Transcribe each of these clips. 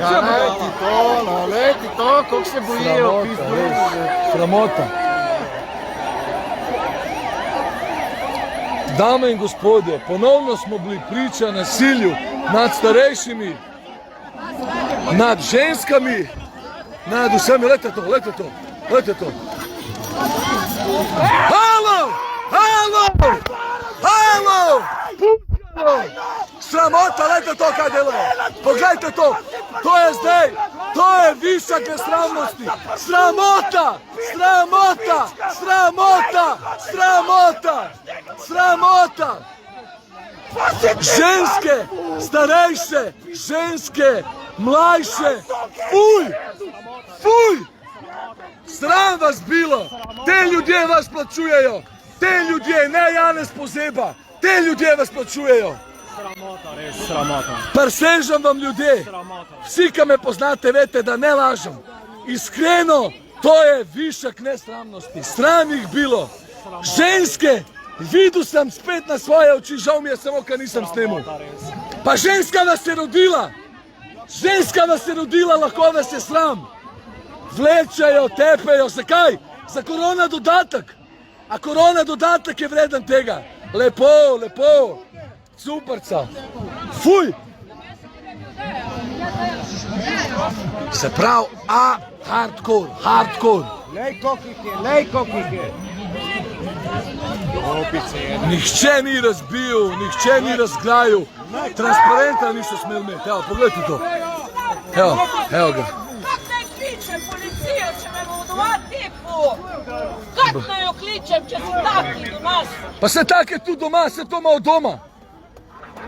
Ja, leti to, koliko se bojijo. Sramota. Dame in gospodje, ponovno smo bili priča nasilju nad starejšimi, nad ženskami, nad vsemi. Lejte to. Halo! Sramota, lejte to, kaj delajo. Poglejte to. To je višak nesramnosti. Sramota. Ženske, starejše, ženske, mlajše. Fuj. Sram vas bilo. Te ljudje vas plačujejo. Te ljudje, ne Janez Pozeba. Te ljudje vas plačujejo. Sramota, res sramota. Presežem vam ljudje. Vsi, ki me poznate, veste, da ne lažem. Iskreno, to je višak nesramnosti. Sram jih bilo. Ženske, videl sem spet na svoje oči, žal mi je samo, ker nisem snemal. Pa ženska vas je rodila. Lahko vas je sram. Vlečejo, tepejo. Zakaj? Za korona dodatek. A korona dodatek je vreden tega. Lepo. Superca. Fuj. Se pravi, hardcore. Lej, koliko jih je. Nihče ni razbil, nihče ni razgrajil. Transparenta niso smeli imeti. Evo, pogledajte to. Evo ga. Kako naj kličem policijo, če me bodo doma tipu? Kako naj jo kličem, če si taki doma? Pa se tak je tu doma, se to ima od doma.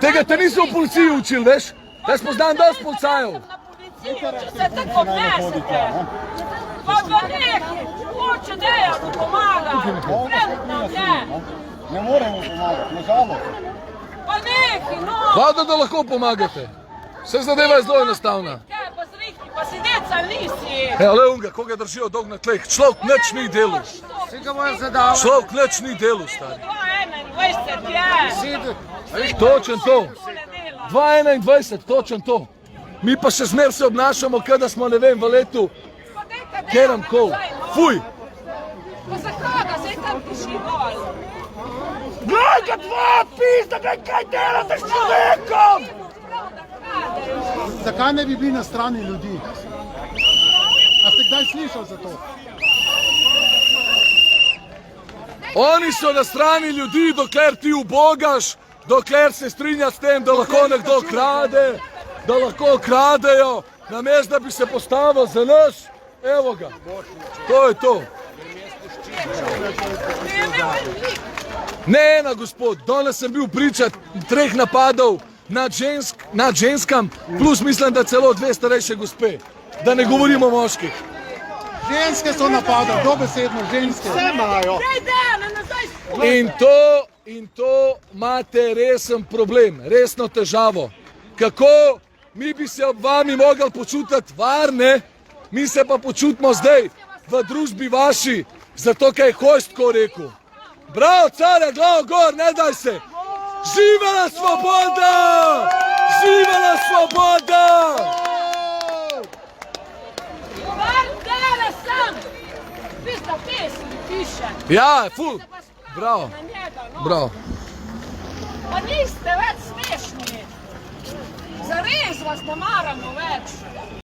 Tega te niso v policiji učili, veš? Jaz poznam dosti policajev. Na policijo, če se tako obnesete. Pa neki, hoče Dejanu pomaga. Predno je. Ne moremo pomagati, nažalost. Pa neki, no. Valjda, da lahko pomagate. Vse zadeva je zelo enostavna. Kaj pa zrihti, pa si deca nisi. Evo, le unga, koga držijo dog na tleh. Človek nič ni delu. Vsi ga bojo zadavati. Človek nič ni delu, stari. 21 je. Točen to. 2021, točen to. Mi pa še zmer se obnašamo, kada smo, ne vem, v letu Kerem kol. Fuj. Pa za koga, zdaj tam piši gol. Glej ga tvoja pizda, glej kaj delate s človekom! Zakaj ne bi bili na strani ljudi? A ste kdaj slišal za to? Oni so na strani ljudi, dokler ti ubogaš, dokler se strinja s tem, da lahko nekdo krade, da lahko kradejo, namesto da bi se postavil za nas. Evo ga, to je to. Ne, gospod, danes sem bil priča 3 napadov nad ženskam, plus mislim, da celo 2 starejše gospe, da ne govorimo o moških. Ženske so napadali, dobesedno ženske. Vse imajo. In to imate resen problem, resno težavo. Kako mi bi se ob vami mogli počutiti varne, mi se pa počutimo zdaj v družbi vaši, zato kaj je Hojs tako rekel. Bravo, care, glavo gor, ne daj se! Živela svoboda! Živela svoboda! Dere sam! Pista pesmi piše. Ja, ful! Bravo, bravo. Pa niste več smešni. Zares vas ne maramo več.